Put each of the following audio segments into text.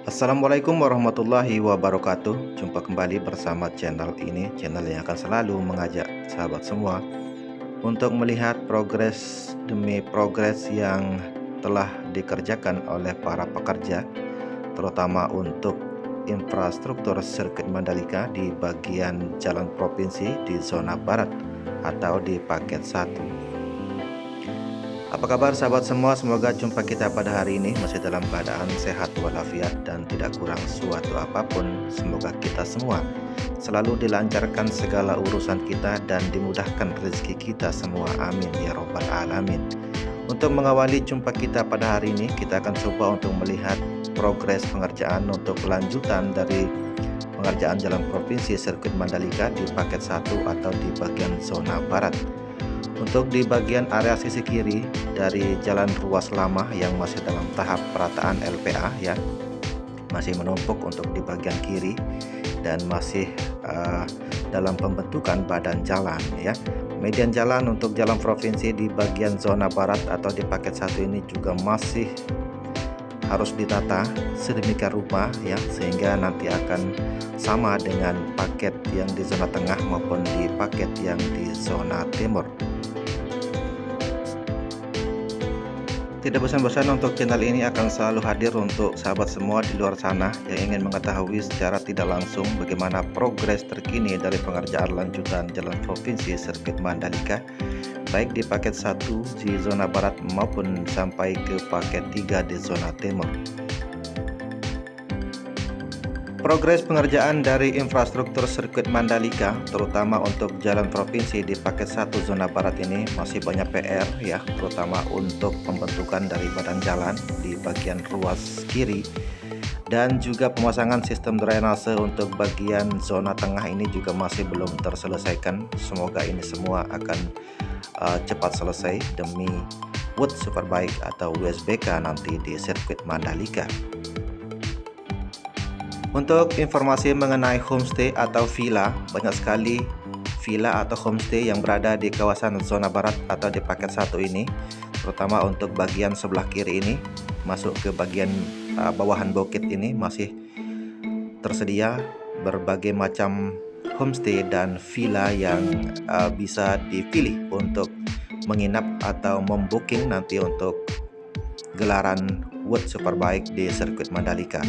Assalamualaikum warahmatullahi wabarakatuh. Jumpa kembali bersama channel ini, channel yang akan selalu mengajak sahabat semua untuk melihat progres demi progres yang telah dikerjakan oleh para pekerja, terutama untuk infrastruktur sirkuit Mandalika di bagian jalan provinsi di zona barat atau di paket 1. Apa kabar sahabat semua? Semoga jumpa kita pada hari ini masih dalam keadaan sehat walafiat dan tidak kurang suatu apapun. Semoga kita semua selalu dilancarkan segala urusan kita dan dimudahkan rezeki kita semua. Amin ya robbal alamin. Untuk mengawali jumpa kita pada hari ini, kita akan coba untuk melihat progres pengerjaan untuk kelanjutan dari pengerjaan jalan provinsi sirkuit Mandalika di paket 1 atau di bagian zona barat. Untuk di bagian area sisi kiri dari jalan ruas lama yang masih dalam tahap perataan LPA ya, masih menumpuk untuk di bagian kiri dan masih dalam pembentukan badan jalan ya. Median jalan untuk jalan provinsi di bagian zona barat atau di paket 1 ini juga masih harus ditata sedemikian rupa ya, sehingga nanti akan sama dengan paket yang di zona tengah maupun di paket yang di zona timur. Tidak bosan-bosan untuk channel ini akan selalu hadir untuk sahabat semua di luar sana yang ingin mengetahui secara tidak langsung bagaimana progres terkini dari pengerjaan lanjutan jalan provinsi sirkuit Mandalika, baik di paket 1 di zona barat maupun sampai ke paket 3 di zona timur. Progres pengerjaan dari infrastruktur sirkuit Mandalika, terutama untuk jalan provinsi di paket 1 zona barat ini masih banyak PR ya, terutama untuk pembentukan dari badan jalan di bagian ruas kiri dan juga pemasangan sistem drainase untuk bagian zona tengah ini juga masih belum terselesaikan. Semoga ini semua akan cepat selesai demi Wood Superbike atau WSBK nanti di sirkuit Mandalika. Untuk informasi mengenai homestay atau villa, banyak sekali villa atau homestay yang berada di kawasan zona barat atau di paket 1 ini, terutama untuk bagian sebelah kiri ini masuk ke bagian bawahan bukit ini masih tersedia berbagai macam homestay dan villa yang bisa dipilih untuk menginap atau membooking nanti untuk gelaran Wood Superbike di sirkuit Mandalika.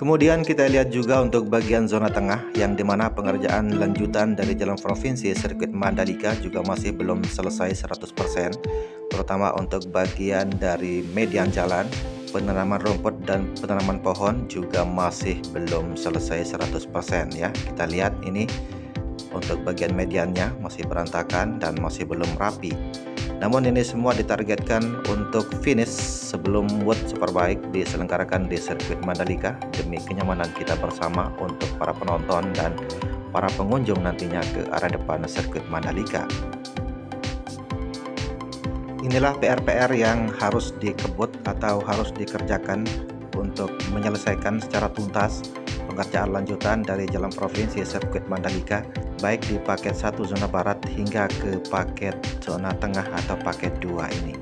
Kemudian kita lihat juga untuk bagian zona tengah yang dimana pengerjaan lanjutan dari jalan provinsi sirkuit Mandalika juga masih belum selesai 100%, terutama untuk bagian dari median jalan, penanaman rumput dan penanaman pohon juga masih belum selesai 100% ya. Kita lihat ini untuk bagian mediannya masih berantakan dan masih belum rapi. Namun ini semua ditargetkan untuk finish sebelum Wood Superbike diselenggarakan di sirkuit Mandalika demi kenyamanan kita bersama untuk para penonton dan para pengunjung nantinya ke arah depan sirkuit Mandalika. Inilah PR-PR yang harus dikebut atau harus dikerjakan untuk menyelesaikan secara tuntas pengerjaan lanjutan dari jalan provinsi sirkuit Mandalika, baik di paket 1 zona barat hingga ke paket zona tengah atau paket 2 ini.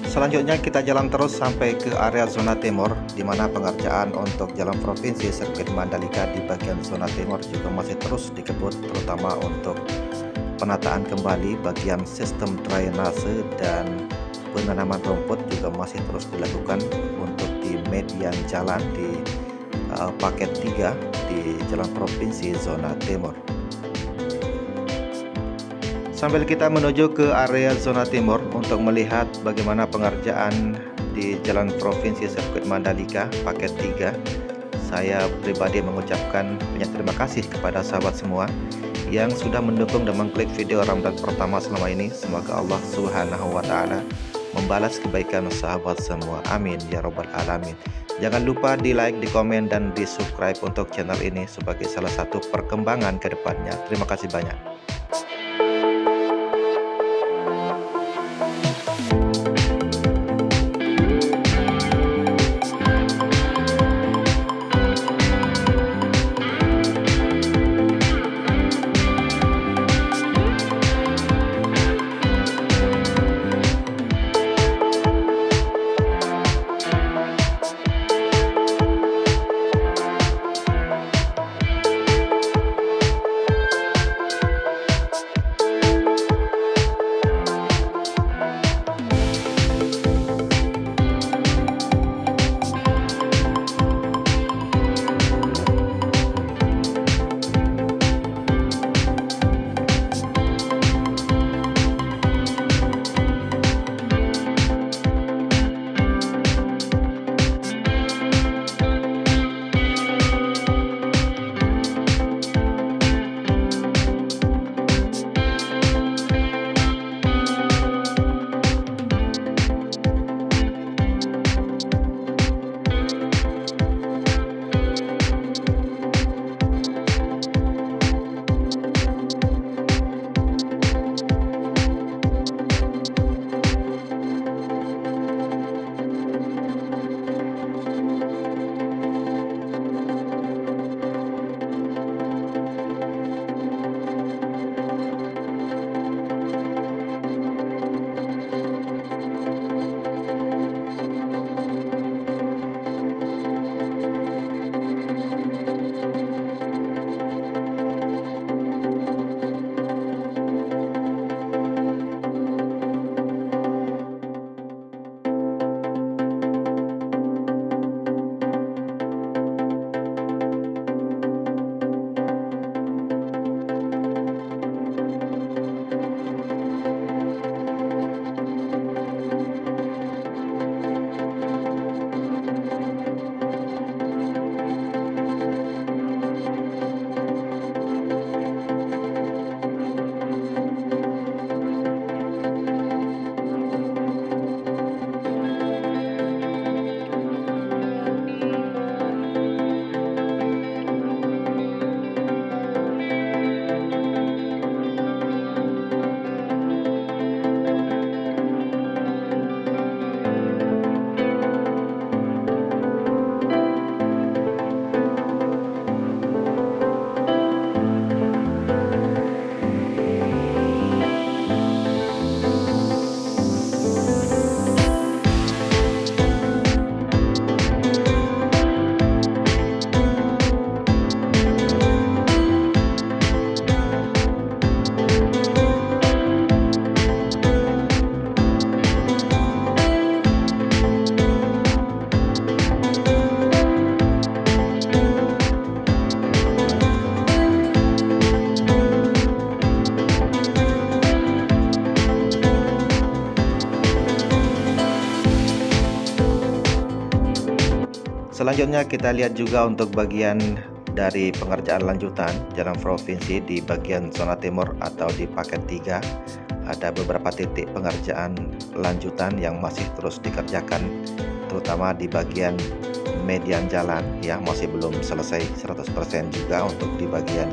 Selanjutnya kita jalan terus sampai ke area zona timur, di mana pengerjaan untuk jalan provinsi sirkuit Mandalika di bagian zona timur juga masih terus dikebut, terutama untuk penataan kembali bagian sistem drainase dan penanaman rumput juga masih terus dilakukan untuk di median jalan di paket 3 di jalan provinsi zona timur. Sambil kita menuju ke area zona timur untuk melihat bagaimana pengerjaan di jalan provinsi sirkuit Mandalika paket 3, saya pribadi mengucapkan banyak terima kasih kepada sahabat semua yang sudah mendukung dan mengklik video Ramadan pertama selama ini. Semoga Allah Subhanahu wa Ta'ala membalas kebaikan sahabat semua. Amin ya robbal alamin. Jangan lupa di like, di komen, dan di subscribe untuk channel ini sebagai salah satu perkembangan ke depannya. Terima kasih banyak. Selanjutnya kita lihat juga untuk bagian dari pengerjaan lanjutan jalan provinsi di bagian zona timur atau di paket 3. Ada beberapa titik pengerjaan lanjutan yang masih terus dikerjakan, terutama di bagian median jalan ya, masih belum selesai 100% juga untuk di bagian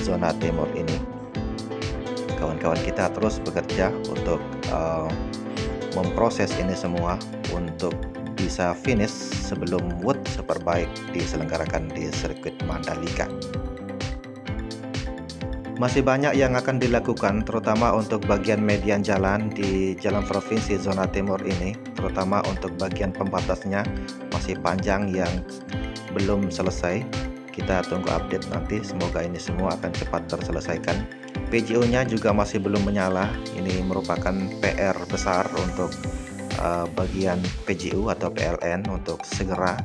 zona timur ini. Kawan-kawan kita terus bekerja untuk memproses ini semua untuk bisa finish sebelum World Superbike diselenggarakan di sirkuit Mandalika. Masih banyak yang akan dilakukan, terutama untuk bagian median jalan di jalan provinsi zona timur ini, terutama untuk bagian pembatasnya masih panjang yang belum selesai. Kita tunggu update nanti, semoga ini semua akan cepat terselesaikan. PGO-nya juga masih belum menyala. Ini merupakan PR besar untuk bagian PGU atau PLN untuk segera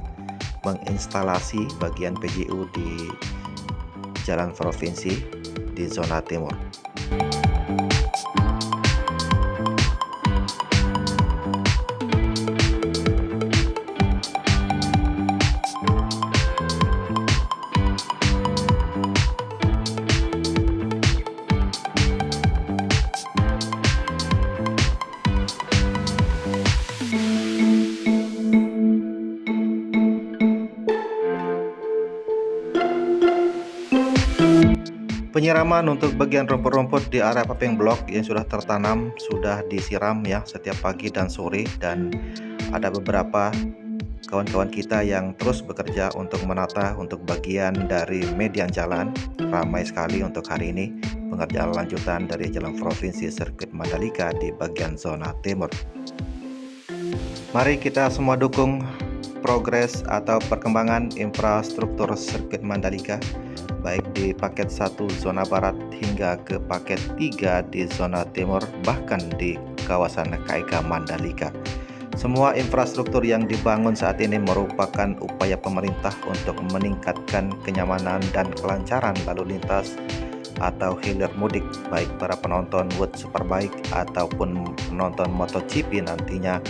menginstalasi bagian PGU di jalan provinsi di zona timur. Penyiraman untuk bagian rumput-rumput di area paving block yang sudah tertanam sudah disiram ya setiap pagi dan sore, dan ada beberapa kawan-kawan kita yang terus bekerja untuk menata untuk bagian dari median jalan. Ramai sekali untuk hari ini pengerjaan lanjutan dari jalan provinsi sirkuit Mandalika di bagian zona timur. Mari kita semua dukung progres atau perkembangan infrastruktur sirkuit Mandalika, baik di paket 1 zona barat hingga ke paket 3 di zona timur, bahkan di kawasan KIK Mandalika. Semua infrastruktur yang dibangun saat ini merupakan upaya pemerintah untuk meningkatkan kenyamanan dan kelancaran lalu lintas atau hilir mudik, baik para penonton World Superbike ataupun penonton MotoGP nantinya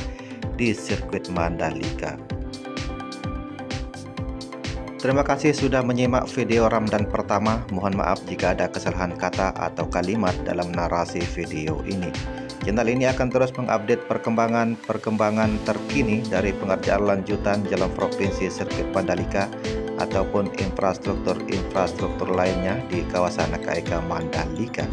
di sirkuit Mandalika. Terima kasih sudah menyimak video Ramdan pertama. Mohon maaf jika ada kesalahan kata atau kalimat dalam narasi video ini. Channel ini akan terus mengupdate perkembangan terkini dari pengerjaan lanjutan jalan provinsi sirkuit Mandalika ataupun infrastruktur lainnya di kawasan KIK Mandalika.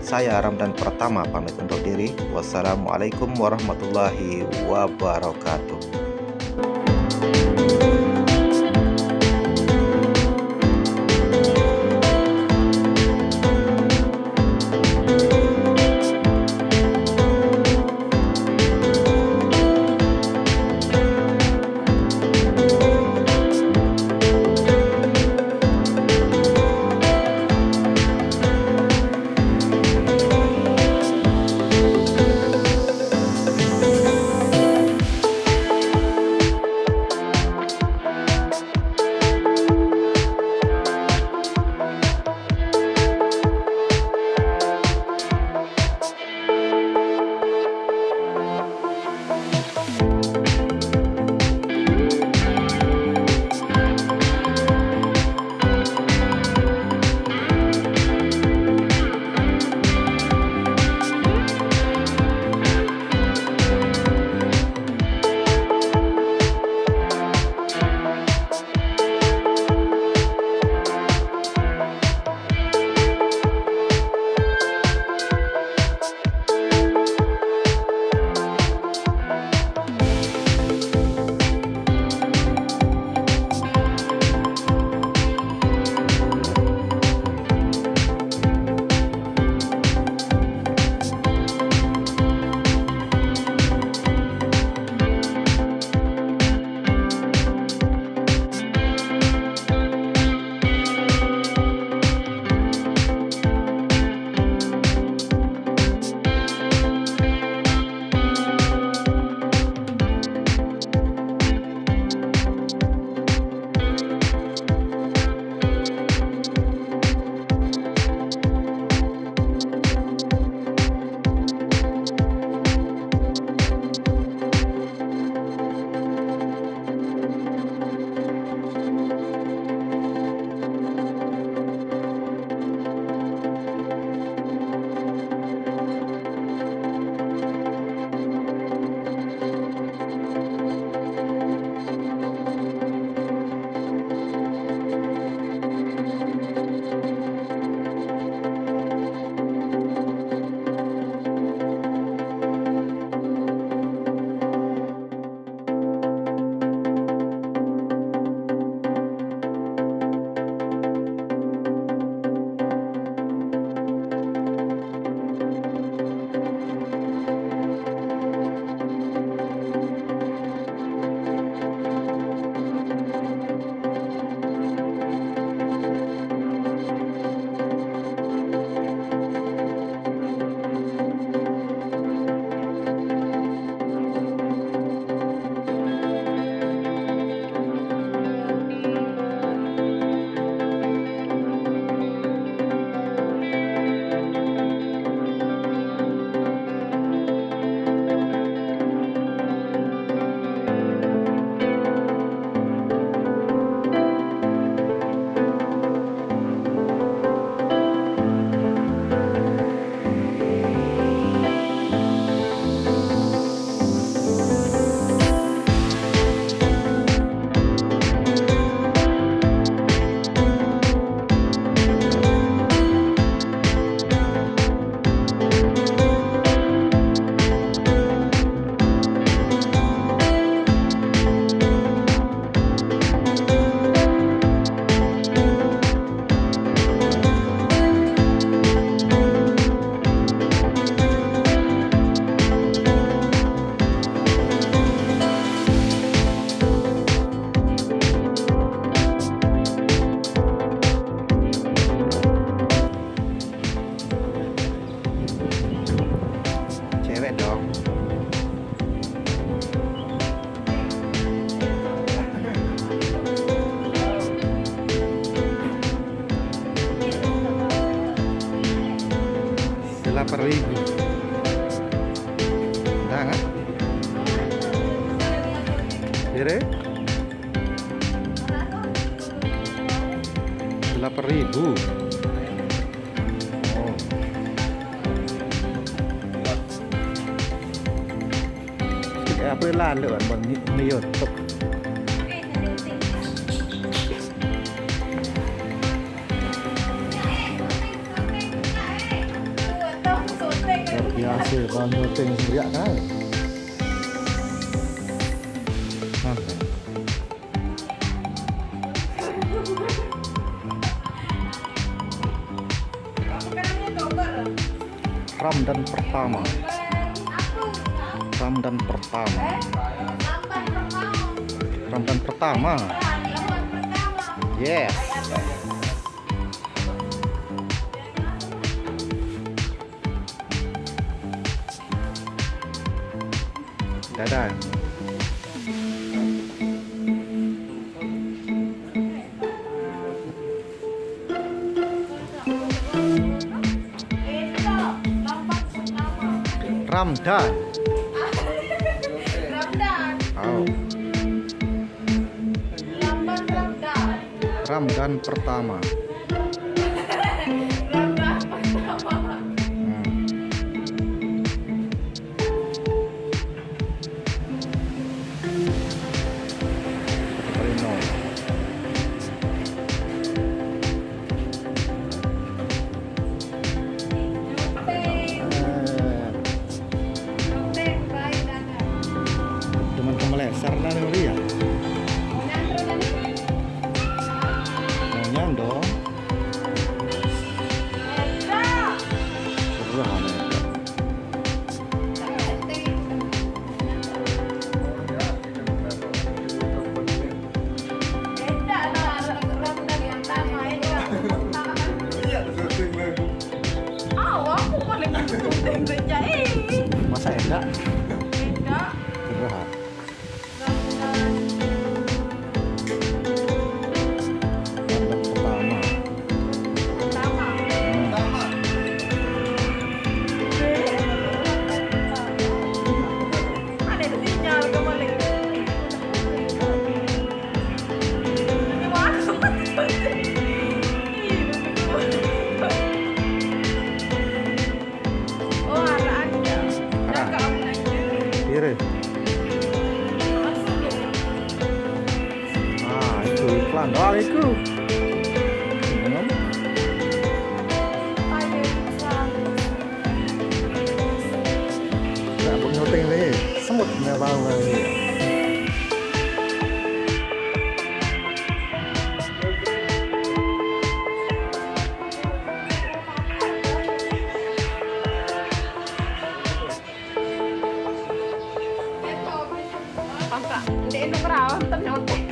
Saya Ramdan pertama pamit untuk diri. Wassalamualaikum warahmatullahi wabarakatuh. Pire? 8.000. Oh. Apa lalu bang ni YouTube. Biasa bang nyoteng seriak kan. Ramadan pertama. Ramadan pertama. Ramadan pertama. Yes. Dadah. Ramadan. Ramadan. Oh. Lambat Ramadan. Ramadan pertama. Ramadan pertama. Rino. Cuman kemelesar lah nih ya. Maunya dong. Surah nih. Masa enggak? Surah. Ramadan pertama. Pire? Ah, itu iklan. Oh, itu. Nggak punya ting deh. Semut nggak tahu lagi. Pangka, hindi ino karawan, tanyote.